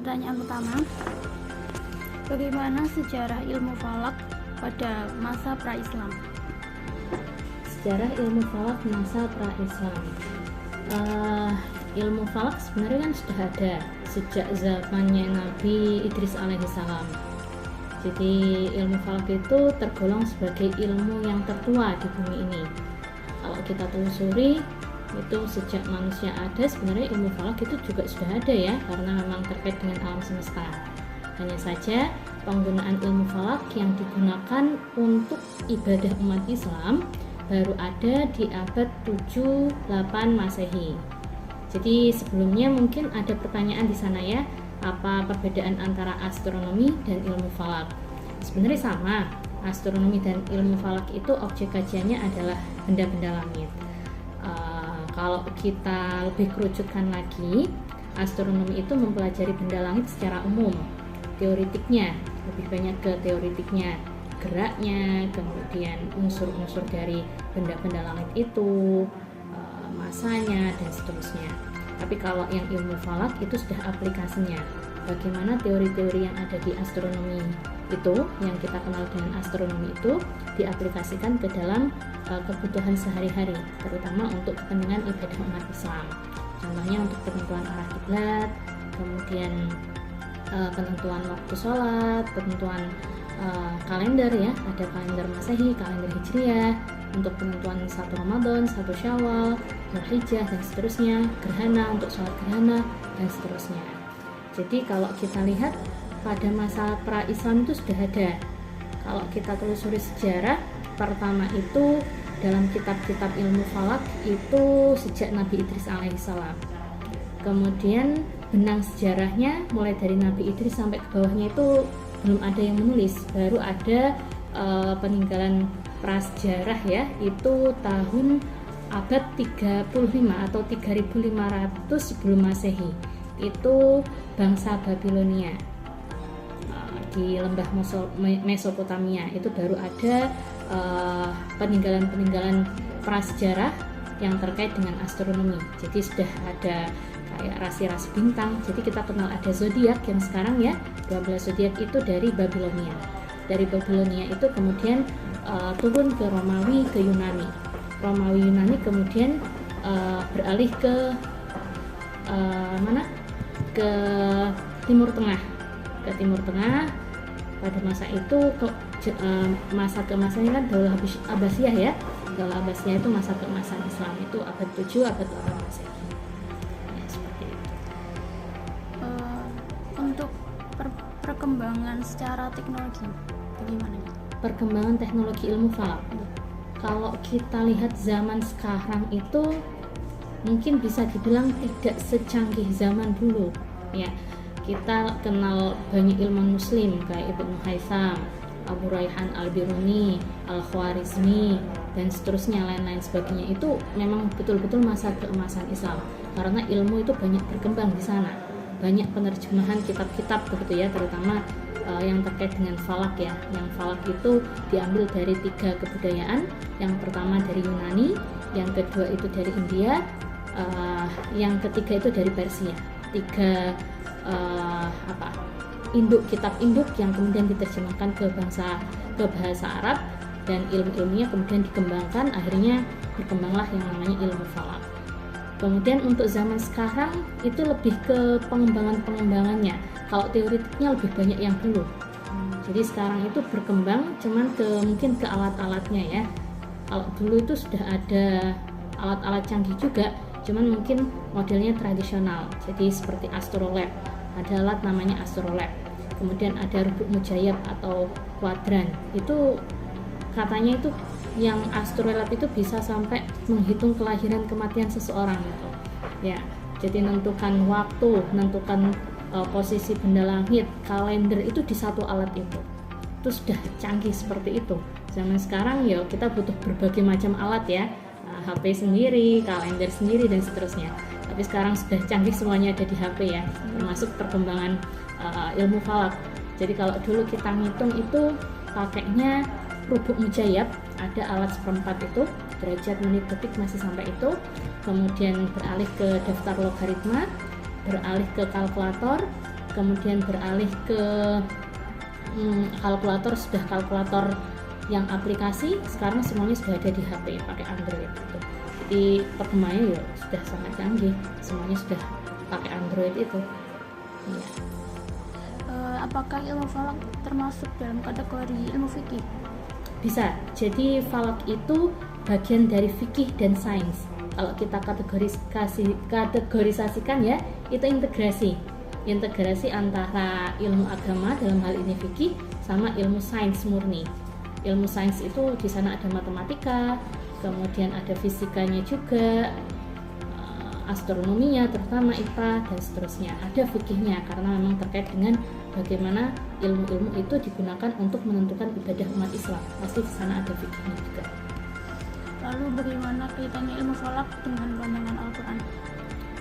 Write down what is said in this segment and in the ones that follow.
Pertanyaan pertama, bagaimana sejarah ilmu falak pada masa pra-Islam? Sejarah ilmu falak masa pra-Islam. Ilmu falak sebenarnya kan sudah ada sejak zamannya Nabi Idris alaihissalam. Jadi ilmu falak itu tergolong sebagai ilmu yang tertua di bumi ini. Kalau kita telusuri, itu sejak manusia ada sebenarnya ilmu falak itu juga sudah ada ya, karena memang terkait dengan alam semesta. Hanya saja penggunaan ilmu falak yang digunakan untuk ibadah umat Islam baru ada di abad 7-8 Masehi. Jadi sebelumnya mungkin ada pertanyaan di sana ya, apa perbedaan antara astronomi dan ilmu falak? Sebenarnya sama, astronomi dan ilmu falak itu objek kajiannya adalah benda-benda langit. Kalau kita lebih kerucutkan lagi, astronomi itu mempelajari benda langit secara umum, teoritiknya, lebih banyak ke teoritiknya, geraknya, kemudian unsur-unsur dari benda-benda langit itu, masanya, dan seterusnya. Tapi kalau yang ilmu falak itu sudah aplikasinya, bagaimana teori-teori yang ada di astronomi itu, yang kita kenal dengan astronomi itu, diaplikasikan ke dalam kebutuhan sehari-hari, terutama untuk kepentingan ibadah umat Islam. Contohnya untuk penentuan arah kiblat, kemudian penentuan waktu sholat, penentuan kalender ya, ada kalender Masehi, kalender Hijriah, untuk penentuan 1 Ramadan, 1 Syawal, Dzulhijjah, dan seterusnya, gerhana untuk sholat gerhana, dan seterusnya. Jadi kalau kita lihat pada masa pra-Islam itu sudah ada. Kalau kita telusuri sejarah, pertama itu dalam kitab-kitab ilmu falak itu sejak Nabi Idris alaihissalam. Kemudian benang sejarahnya mulai dari Nabi Idris sampai ke bawahnya itu belum ada yang menulis, baru ada peninggalan prasejarah ya, itu tahun abad 35 atau 3500 sebelum Masehi. Itu bangsa Babilonia di lembah Mesopotamia. Itu baru ada peninggalan-peninggalan prasejarah yang terkait dengan astronomi. Jadi sudah ada kayak rasi-rasi bintang. Jadi kita kenal ada zodiak yang sekarang ya, 12 zodiak itu dari Babilonia. Dari Babilonia itu kemudian turun ke Romawi, ke Yunani. Romawi Yunani kemudian beralih ke mana? Ke Timur Tengah. Ke Timur Tengah pada masa itu masa keemasannya kan Daulah Abbasiyah ya. Daulah Abbasiyah itu masa keemasan Islam itu abad 7, abad 8 Masehi. Ya, seperti itu. Untuk perkembangan secara teknologi bagaimana? Perkembangan teknologi ilmu falak. Kalau kita lihat zaman sekarang itu mungkin bisa dibilang tidak secanggih zaman dulu ya. Kita kenal banyak ilmuwan muslim kayak Ibnu Haytham, Abu Rayhan Al-Biruni, Al-Khwarizmi, dan seterusnya lain-lain sebagainya. Itu memang betul-betul masa keemasan Islam karena ilmu itu banyak berkembang di sana. Banyak penerjemahan kitab-kitab begitu ya, terutama yang terkait dengan falak ya. Yang falak itu diambil dari 3 kebudayaan. Yang pertama dari Yunani, yang kedua itu dari India, yang ketiga itu dari Persia. 3 kitab induk yang kemudian diterjemahkan ke bahasa Arab, dan ilmu-ilmunya kemudian dikembangkan, akhirnya berkembanglah yang namanya ilmu falak. Kemudian untuk zaman sekarang itu lebih ke pengembangannya. Kalau teoritiknya lebih banyak yang dulu. Jadi sekarang itu berkembang cuman mungkin ke alat-alatnya ya. Kalau dulu itu sudah ada alat-alat canggih juga, cuman mungkin modelnya tradisional. Jadi seperti astrolab, ada alat namanya astrolab. Kemudian ada rubuk mujayyab atau kuadran. Itu katanya itu yang astrolab itu bisa sampai menghitung kelahiran kematian seseorang gitu. Ya, jadi menentukan waktu, menentukan posisi benda langit, kalender itu di satu alat itu. Itu sudah canggih seperti itu. Zaman sekarang ya kita butuh berbagai macam alat ya. HP sendiri, kalender sendiri, dan seterusnya. Tapi sekarang sudah canggih, semuanya ada di HP ya, termasuk perkembangan ilmu falak. Jadi kalau dulu kita ngitung itu pakainya rubuk mujayyab, ada alat seperempat itu, derajat, menit, detik masih sampai itu. Kemudian beralih ke daftar logaritma, beralih ke kalkulator, kemudian beralih ke kalkulator, sudah kalkulator yang aplikasi, sekarang semuanya sudah ada di HP pakai Android gitu. Jadi perkembangannya ya sudah sangat canggih, semuanya sudah pakai Android itu. Ya. Apakah ilmu falak termasuk dalam kategori ilmu fikih? Bisa. Jadi falak itu bagian dari fikih dan sains. Kalau kita kategorisasikan ya, itu integrasi antara ilmu agama dalam hal ini fikih sama ilmu sains murni. Ilmu sains itu di sana ada matematika, kemudian ada fisikanya juga, astronominya terutama IPA dan seterusnya. Ada fikihnya karena memang terkait dengan bagaimana ilmu-ilmu itu digunakan untuk menentukan ibadah umat Islam. Pasti di sana ada fikihnya juga. Lalu bagaimana kaitannya ilmu falak dengan pandangan Al-Quran?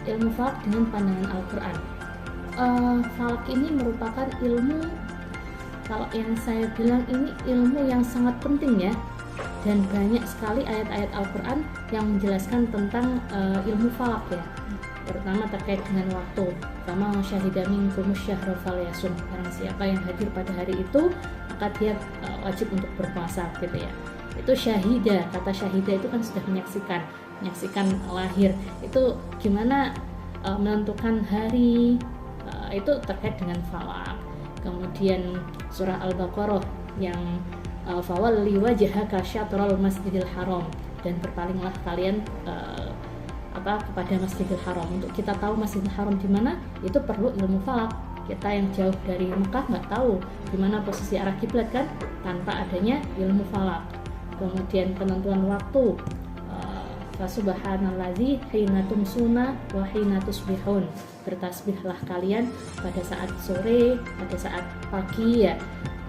Ilmu falak dengan pandangan Al-Quran. Falak ini merupakan ilmu, kalau yang saya bilang ini ilmu yang sangat penting ya, dan banyak sekali ayat-ayat Al-Quran yang menjelaskan tentang ilmu falak ya, terutama terkait dengan waktu. Sama syahidah minkum syahra falyasum, barang siapa yang hadir pada hari itu maka dia wajib untuk berpuasa gitu ya. Itu syahidah, kata syahidah itu kan sudah menyaksikan lahir. Itu gimana menentukan hari, itu terkait dengan falak. Kemudian surah Al-Baqarah yang fawalli wajhaka syatral masjidil haram, dan berpalinglah kalian kepada Masjidil Haram. Untuk kita tahu Masjidil Haram di mana, itu perlu ilmu falak. Kita yang jauh dari Mekah nggak tahu di mana posisi arah kiblat kan, tanpa adanya ilmu falak. Kemudian penentuan waktu, fasubhanallazi hina tumsuna wa hina tusbihun, bertasbihlah kalian pada saat sore, pada saat pagi ya.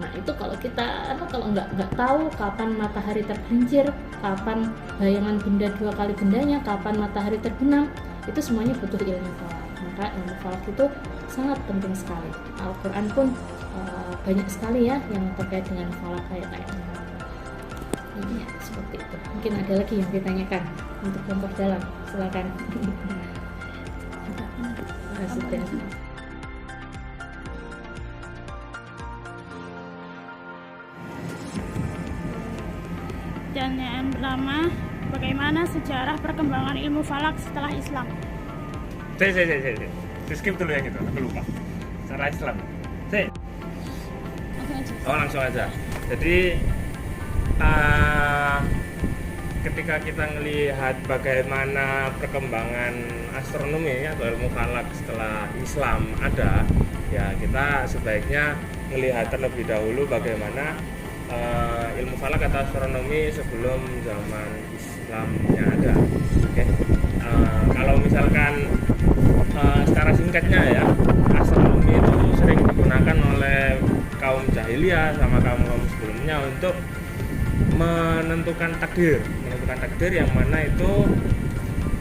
Nah itu kalau kita kalau nggak tahu kapan matahari tergelincir, kapan bayangan benda dua kali bendanya, kapan matahari terbenam, itu semuanya butuh ilmu falak. Maka ilmu falak itu sangat penting sekali. Al-Quran pun banyak sekali ya yang terkait dengan falak ayat-ayatnya. Iya seperti itu. Mungkin ada lagi yang ditanyakan untuk memperdalam, silakan. Dan yang pertama, bagaimana sejarah perkembangan ilmu falak setelah Islam? Skip dulu yang itu, aku lupa. Secara Islam. Langsung aja. Jadi ketika kita melihat bagaimana perkembangan astronomi atau ilmu falak setelah Islam ada, ya kita sebaiknya melihat terlebih dahulu bagaimana ilmu falak atau astronomi sebelum zaman Islamnya ada. Oke. Kalau misalkan secara singkatnya ya, astronomi itu sering digunakan oleh kaum jahiliyah sama kaum sebelumnya untuk menentukan takdir yang mana itu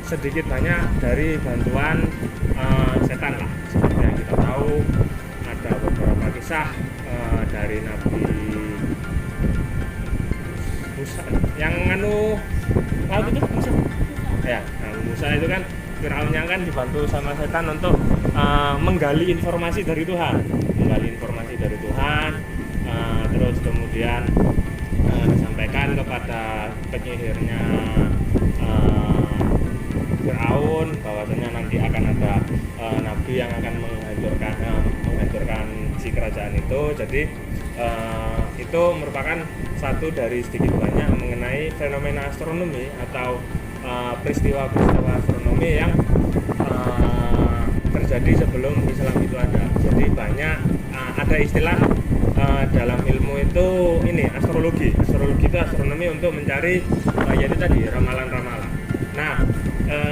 sedikit banyak dari bantuan setan lah. Seperti yang kita tahu ada beberapa kisah dari Nabi Musa yang laut itu Musa ya. Musa itu kan Firaunnya kan dibantu sama setan untuk menggali informasi dari Tuhan, terus kemudian disampaikan kepada penyihirnya Firaun bahwasanya nanti akan ada nabi yang akan menghancurkan si kerajaan itu. Jadi itu merupakan satu dari sedikit banyak mengenai fenomena astronomi atau peristiwa-peristiwa astronomi yang terjadi sebelum Islam itu ada. Jadi banyak ada istilah dalam ilmu itu ini astrologi itu astronomi untuk mencari yaitu tadi ramalan-ramalan. Nah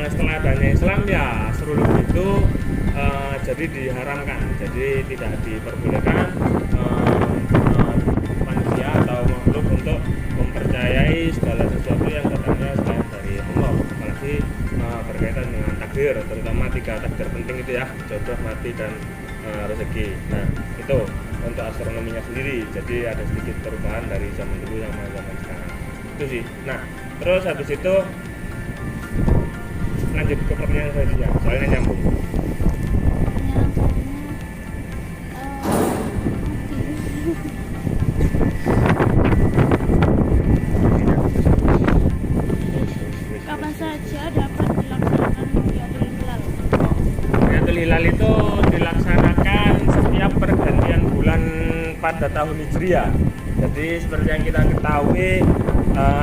setelah adanya Islam ya astrologi itu jadi diharamkan, jadi tidak diperbolehkan manusia atau makhluk untuk mempercayai segala sesuatu yang datangnya selain dari Allah, apalagi berkaitan dengan takdir, terutama 3 takdir penting itu ya, jodoh, mati, dan rezeki. Nah itu untuk astronominya sendiri, jadi ada sedikit perubahan dari zaman dulu sama zaman sekarang itu sih. Nah terus habis itu lanjut ke pertanyaan selanjutnya, soalnya nyambung. Kapan saja dapat dilaksanakan Rukyatul Hilal? Rukyatul Hilal itu dilaksanakan setiap pergantian bulan pada tahun Hijriah. Jadi seperti yang kita ketahui,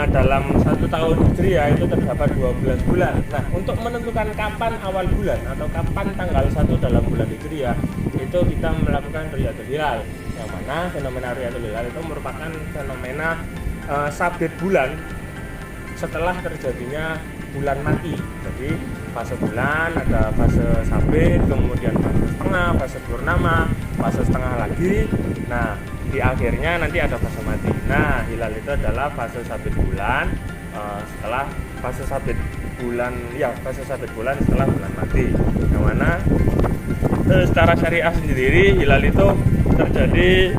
dalam satu tahun Hijriah itu terdapat 12 bulan. Nah, untuk menentukan kapan awal bulan atau kapan tanggal 1 dalam bulan Hijriah, itu kita melakukan Rukyatul Hilal. Yang mana fenomena Rukyatul Hilal itu merupakan fenomena sabit bulan setelah terjadinya bulan mati. Jadi fase bulan ada fase sabit, kemudian fase setengah, fase purnama, fase setengah lagi. Nah, di akhirnya nanti ada fase mati. Nah, hilal itu adalah fase sabit bulan setelah fase sabit bulan, fase sabit bulan setelah bulan mati. Yang mana secara syariah sendiri hilal itu terjadi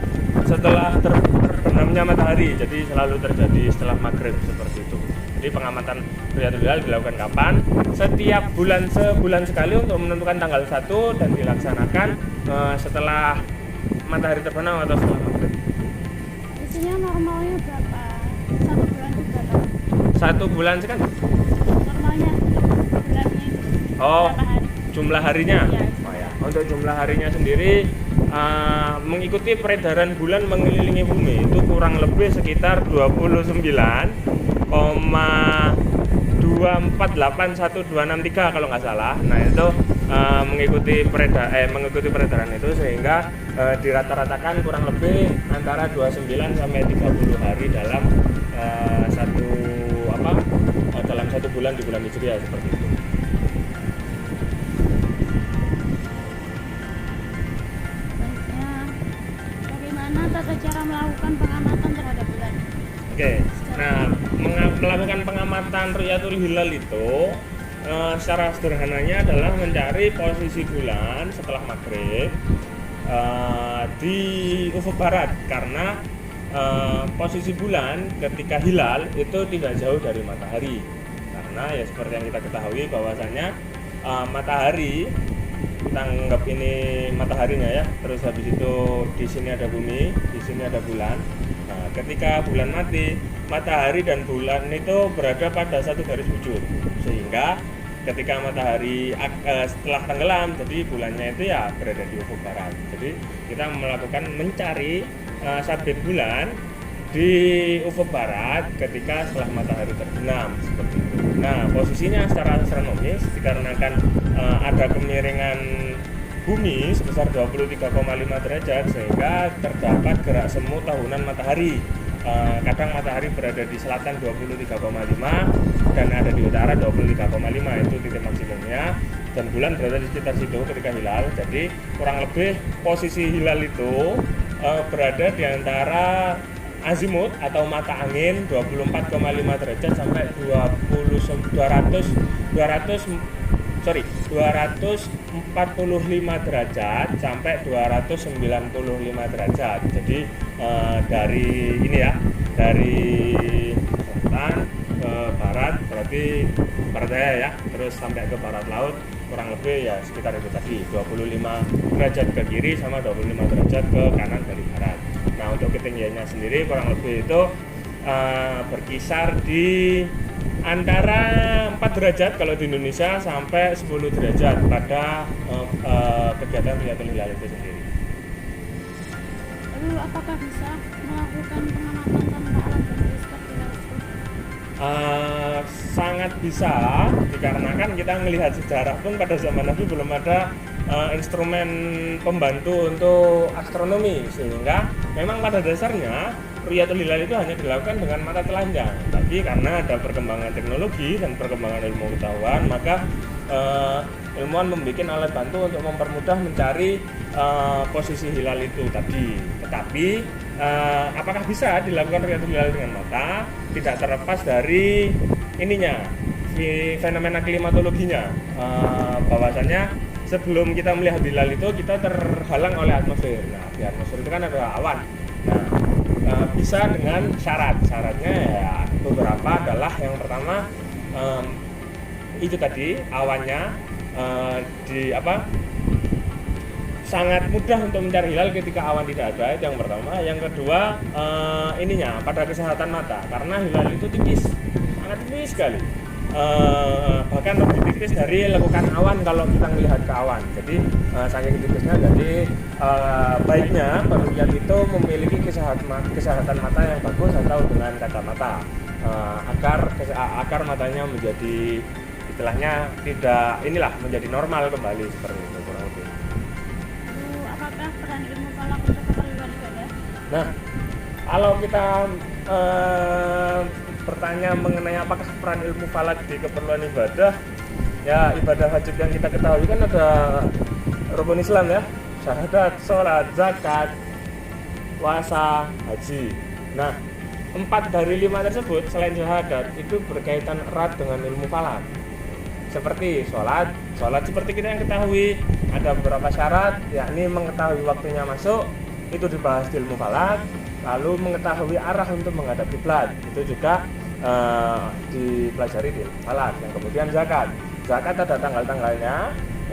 setelah terbenamnya matahari. Jadi selalu terjadi setelah maghrib seperti itu. Jadi pengamatan Rukyatul Hilal dilakukan kapan? Setiap bulan, sebulan sekali untuk menentukan tanggal 1 dan dilaksanakan setelah matahari terbenam atau setelah maghrib. Biasanya normalnya berapa? Satu bulan itu berapa? Satu bulan sekali? Normalnya bulannya itu berapa hari? Jumlah harinya? Ya. Untuk jumlah harinya sendiri mengikuti peredaran bulan mengelilingi bumi itu kurang lebih sekitar 29,248163 kalau nggak salah. Nah, itu mengikuti peredaran itu sehingga dirata-ratakan kurang lebih antara 29 sampai 30 hari dalam dalam satu bulan di bulan Hijriah seperti itu. Bagaimana tata cara melakukan pengamatan terhadap bulan? Oke, nah melakukan pengamatan Rukyatul Hilal itu secara sederhananya adalah mencari posisi bulan setelah maghrib di ufuk barat, karena posisi bulan ketika hilal itu tidak jauh dari matahari. Karena ya seperti yang kita ketahui bahwasanya matahari, kita anggap ini mataharinya ya, terus habis itu di sini ada bumi, di sini ada bulan. Nah, ketika bulan mati, matahari dan bulan itu berada pada satu garis bujur, sehingga ketika matahari setelah tenggelam, jadi bulannya itu ya berada di ufuk barat. Jadi kita melakukan mencari sabit bulan di ufuk barat ketika setelah matahari terbenam seperti itu. Nah, posisinya secara astronomis dikarenakan ada kemiringan bumi sebesar 23,5 derajat sehingga terdapat gerak semu tahunan matahari. Kadang matahari berada di selatan 23,5 dan ada di utara 23,5, itu titik maksimumnya, dan bulan berada di sekitar situ ketika hilal. Jadi kurang lebih posisi hilal itu berada di antara azimut atau mata angin 24,5 derajat sampai 245 derajat sampai 295 derajat. Jadi dari ini ya, dari selatan ke barat berarti barat daya ya, terus sampai ke barat laut kurang lebih ya sekitar itu tadi, 25 derajat ke kiri sama 25 derajat ke kanan dari barat. Nah, untuk ketinggiannya sendiri kurang lebih itu berkisar di antara 4 derajat kalau di Indonesia sampai 10 derajat pada kegiatan Rukyatul Hilal itu sendiri. Lalu apakah bisa melakukan pengamatan tanpa alat bantu seperti teleskop? Sangat bisa, dikarenakan kita melihat sejarah pun pada zaman Nabi belum ada instrumen pembantu untuk astronomi, sehingga memang pada dasarnya Rukyatul Hilal itu hanya dilakukan dengan mata telanjang. Tapi karena ada perkembangan teknologi dan perkembangan ilmu pengetahuan, maka ilmuwan membuat alat bantu untuk mempermudah mencari posisi hilal itu tadi. Tetapi apakah bisa dilakukan Rukyatul Hilal dengan mata? Tidak terlepas dari ininya, fenomena klimatologinya, bahwasanya sebelum kita melihat hilal itu kita terhalang oleh atmosfer. Nah, di atmosfer itu kan ada awan. Nah, bisa dengan syaratnya ya beberapa adalah yang pertama itu tadi awannya sangat mudah untuk mencari hilal ketika awan tidak ada, itu yang pertama. Yang kedua, pada kesehatan mata, karena hilal itu tipis, sangat tipis sekali, bahkan lebih tipis dari lekukan awan kalau kita melihat ke awan. Jadi saking tipisnya, jadi baiknya peruqyah itu memiliki kesehatan mata yang bagus atau dengan kacamata, agar matanya menjadi, istilahnya tidak menjadi normal kembali seperti itu kurang lebih. Apakah peran ilmu falak untuk keperluan ibadah? Nah, kalau kita bertanya mengenai apakah peran ilmu falak di keperluan ibadah, ya ibadah wajib yang kita ketahui kan ada rukun Islam ya, syahadat, sholat, zakat, puasa, haji. Nah, 4 dari 5 tersebut selain syahadat itu berkaitan erat dengan ilmu falak. Seperti sholat seperti kita yang ketahui ada beberapa syarat, yakni mengetahui waktunya masuk, itu dibahas di ilmu falak. Lalu mengetahui arah untuk menghadap kiblat, itu juga dipelajari di ilmu falak. Yang kemudian zakat ada tanggal-tanggalnya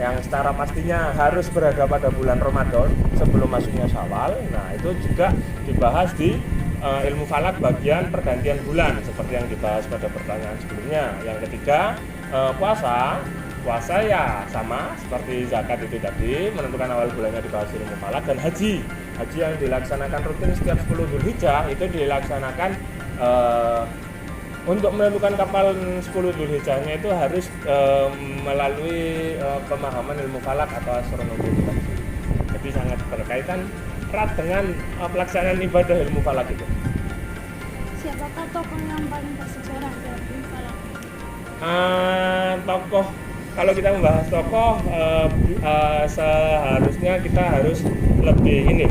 yang secara pastinya harus berada pada bulan Ramadan sebelum masuknya Syawal. Nah, itu juga dibahas di ilmu falak bagian pergantian bulan seperti yang dibahas pada pertanyaan sebelumnya. Yang ketiga, puasa ya sama seperti zakat itu tadi, menentukan awal bulannya dibahas ilmu falak. Dan haji yang dilaksanakan rutin setiap 10 Dzulhijjah itu dilaksanakan untuk menentukan kapan 10 Dzulhijjahnya itu harus melalui pemahaman ilmu falak atau astronomi. Jadi sangat berkaitan erat dengan pelaksanaan ibadah ilmu falak itu. Siapakah tokoh yang paling bersejarah dalam ilmu falak? Tokoh, kalau kita membahas tokoh, seharusnya kita harus lebih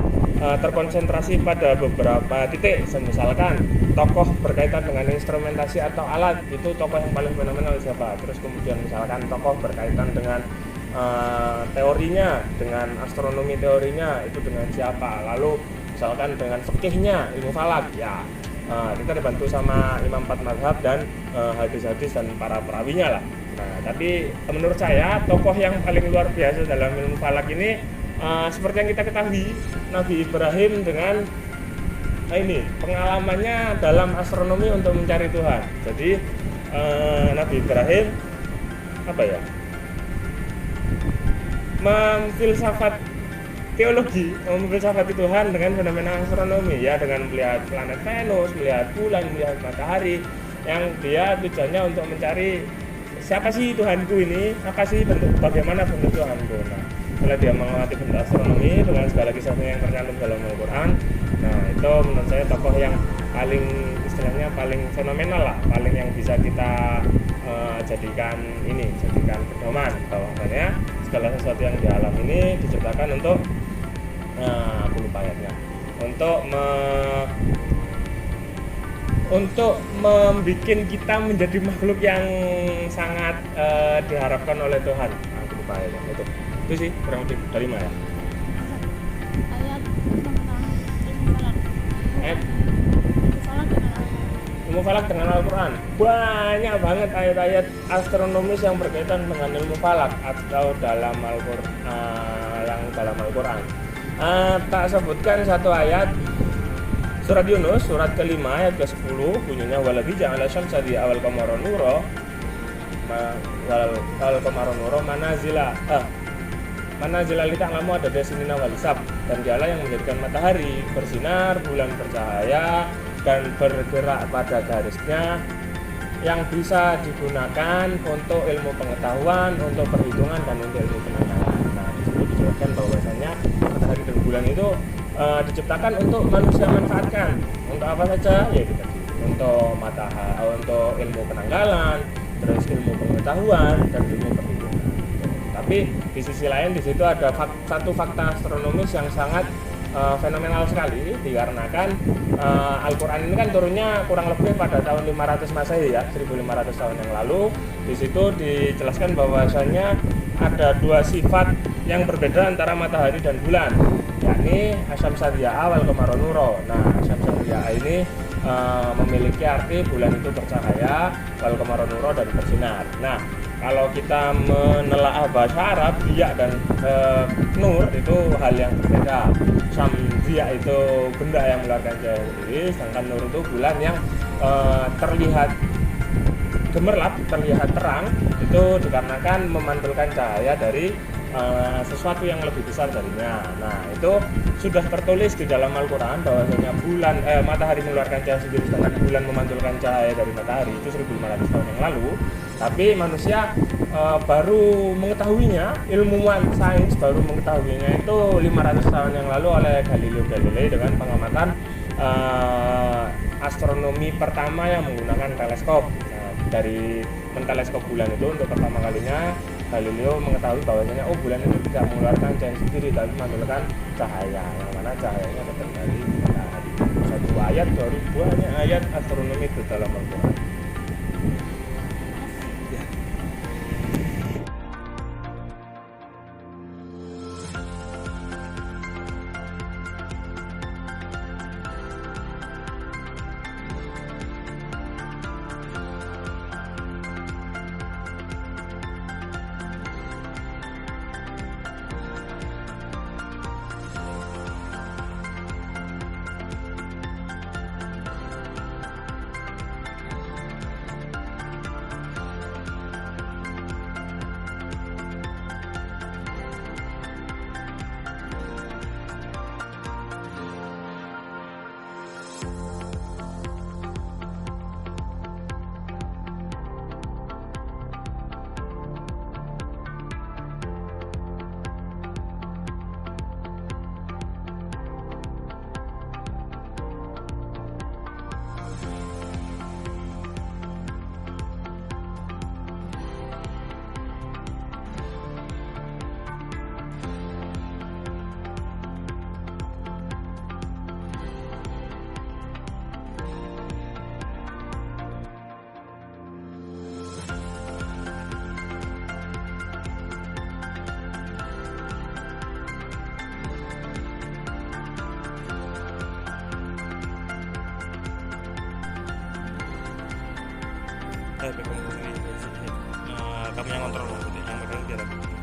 terkonsentrasi pada beberapa titik. Misalkan tokoh berkaitan dengan instrumentasi atau alat, itu tokoh yang paling fenomenal siapa. Terus kemudian misalkan tokoh berkaitan dengan teorinya, dengan astronomi teorinya, itu dengan siapa. Lalu misalkan dengan fikihnya ilmu falak, ya kita dibantu sama imam 4 mazhab dan hadis-hadis dan para perawinya lah. Nah, tapi menurut saya tokoh yang paling luar biasa dalam ilmu falak ini, seperti yang kita ketahui, Nabi Ibrahim dengan pengalamannya dalam astronomi untuk mencari Tuhan. Jadi Nabi Ibrahim memfilsafat teologi, memfilsafati Tuhan dengan fenomena astronomi, ya, dengan melihat planet Venus, melihat bulan, melihat matahari, yang dia tujuannya untuk mencari siapa sih Tuhanku ini, bagaimana bentuk Tuhanku. Nah, setelah dia mengamati bentuk astronomi dengan segala kisahnya yang tercantum dalam Al-Quran, nah itu menurut saya tokoh yang paling fenomenal lah, paling yang bisa kita jadikan pedoman bahwasanya segala sesuatu yang di alam ini diciptakan untuk aku lupa ayatnya, untuk membuat kita menjadi makhluk yang sangat diharapkan oleh Tuhan. Aku lupa ayatnya itu sih kurang lebih dari mana ya? Ayat tentang ilmu falak. Ilmu falak dengan Al-Quran, banyak banget ayat-ayat astronomis yang berkaitan dengan ilmu falak atau dalam Al-Quran. Tak sebutkan satu ayat, surat Yunus, surat ke-5 ayat ke-10, bunyinya waladzi ja'ala syamsa di awal qamara nura manazila li ta'lamu ada sinina wal hisab, dan dialah yang menjadikan matahari bersinar, bulan bercahaya dan bergerak pada garisnya, yang bisa digunakan untuk ilmu pengetahuan, untuk perhitungan, dan untuk ilmu penanggalan. Nah, di sini dijelaskan bahwasanya matahari dan bulan itu diciptakan untuk manusia manfaatkan. Untuk apa saja? Ya itu tadi. Untuk ilmu penanggalan, terus ilmu pengetahuan, dan ilmu perhitungan. Tapi di sisi lain di situ ada satu fakta astronomis yang sangat fenomenal sekali, dikarenakan Al-Quran ini kan turunnya kurang lebih pada tahun 500 Masehi ya, 1500 tahun yang lalu. Di situ dijelaskan bahwasanya ada 2 sifat yang berbeda antara matahari dan bulan, yakni asyamsa diya'a wal qamara nura. Nah, asyamsa diya'a ini memiliki arti bulan itu bercahaya, wal qamara nura dan bersinar. Nah, Kalau kita menelaah bahasa Arab, dia dan nur itu hal yang berbeda. Dia itu benda yang mengeluarkan cahaya sendiri, sedangkan nur itu bulan yang terlihat gemerlap, terlihat terang, itu dikarenakan memantulkan cahaya dari sesuatu yang lebih besar darinya. Nah, itu sudah tertulis di dalam Al-Quran bahwasanya matahari mengeluarkan cahaya sendiri, sedangkan bulan memantulkan cahaya dari matahari, itu 1500 tahun yang lalu. Tapi manusia baru mengetahuinya, ilmuwan sains baru mengetahuinya itu 500 tahun yang lalu oleh Galileo Galilei dengan pengamatan astronomi pertama yang menggunakan teleskop. Dari menteleskop bulan itu untuk pertama kalinya Galileo mengetahui bahwasanya bulan itu tidak mengeluarkan cahaya sendiri, tapi memantulkan cahaya, yang mana cahayanya datang dari matahari. Satu ayat dari banyak ayat astronomi itu dalam Al-Quran. Kamu yang kontrol, yang pegang biar aku.